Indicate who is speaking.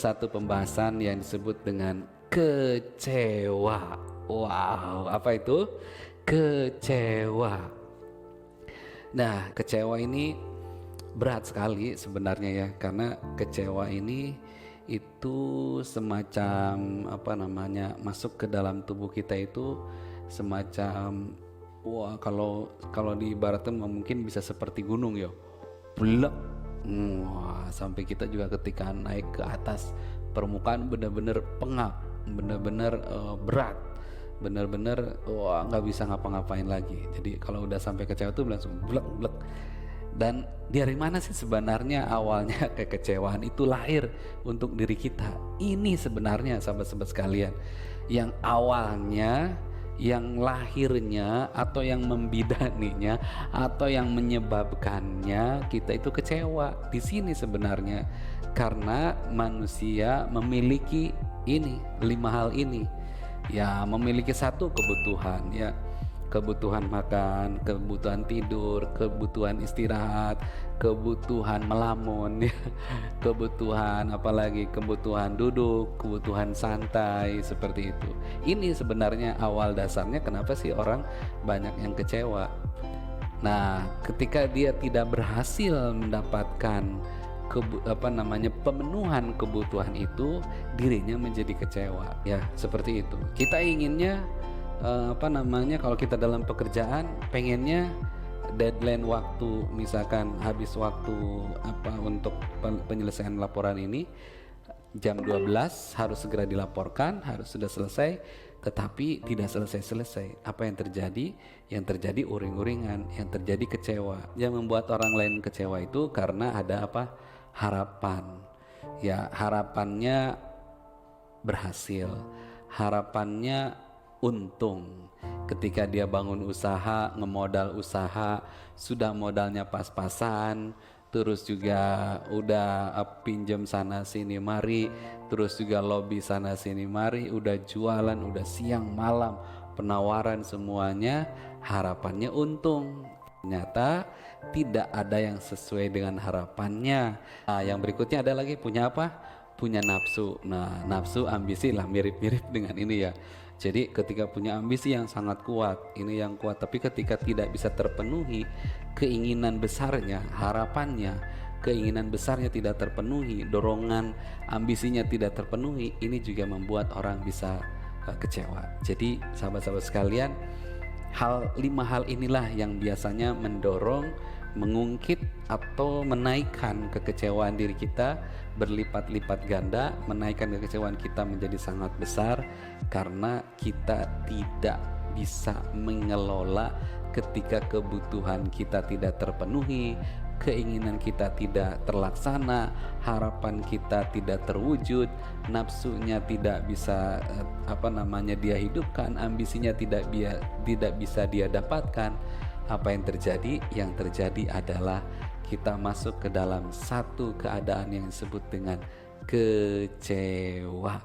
Speaker 1: satu pembahasan yang disebut dengan kecewa. Wow, apa itu? Kecewa. Nah, kecewa ini berat sekali sebenarnya ya, karena kecewa ini itu semacam masuk ke dalam tubuh kita itu semacam, wah, kalau diibaratkan mungkin bisa seperti gunung ya, blek. Wah, sampai kita juga ketika naik ke atas permukaan benar-benar pengap, benar-benar berat, benar-benar wah nggak bisa ngapa-ngapain lagi. Jadi kalau udah sampai kecewa tuh langsung blek blek. Dan dari mana sih sebenarnya awalnya kekecewaan itu lahir untuk diri kita? Ini sebenarnya sahabat-sahabat sekalian, yang awalnya, yang lahirnya, atau yang membidaninya, atau yang menyebabkannya kita itu kecewa. Di sini sebenarnya karena manusia memiliki ini, 5 hal ini. Ya, memiliki satu kebutuhan, ya, kebutuhan makan, kebutuhan tidur, kebutuhan istirahat, kebutuhan melamun, ya, kebutuhan apalagi, kebutuhan duduk, kebutuhan santai, seperti itu. Ini sebenarnya awal dasarnya kenapa sih orang banyak yang kecewa. Nah, ketika dia tidak berhasil mendapatkan pemenuhan kebutuhan itu, dirinya menjadi kecewa. Ya, seperti itu. Kita inginnya kalau kita dalam pekerjaan pengennya deadline waktu, misalkan habis waktu untuk penyelesaian laporan ini jam 12 harus segera dilaporkan, harus sudah selesai, tetapi tidak selesai-selesai. Apa yang terjadi? Yang terjadi uring-uringan, yang terjadi kecewa. Yang membuat orang lain kecewa itu karena ada harapan. Ya, harapannya berhasil, harapannya untung. Ketika dia bangun usaha, ngemodal usaha, sudah modalnya pas-pasan, terus juga udah pinjam sana sini mari, terus juga lobby sana sini mari, udah jualan, udah siang malam penawaran, semuanya harapannya untung. Ternyata tidak ada yang sesuai dengan harapannya. Nah, yang berikutnya ada lagi, punya apa? Punya nafsu. Nah, nafsu, ambisi lah, mirip-mirip dengan ini ya. Jadi ketika punya ambisi yang sangat kuat, ini yang kuat, tapi ketika tidak bisa terpenuhi keinginan besarnya, harapannya, keinginan besarnya tidak terpenuhi, dorongan ambisinya tidak terpenuhi, ini juga membuat orang bisa kecewa. Jadi sahabat-sahabat sekalian, 5 hal inilah yang biasanya mendorong, mengungkit atau menaikkan kekecewaan diri kita berlipat-lipat ganda, menaikkan kekecewaan kita menjadi sangat besar karena kita tidak bisa mengelola ketika kebutuhan kita tidak terpenuhi, keinginan kita tidak terlaksana, harapan kita tidak terwujud, nafsunya tidak bisa dia hidupkan, ambisinya tidak bisa dia dapatkan. Apa yang terjadi? Yang terjadi adalah kita masuk ke dalam satu keadaan yang disebut dengan kecewa.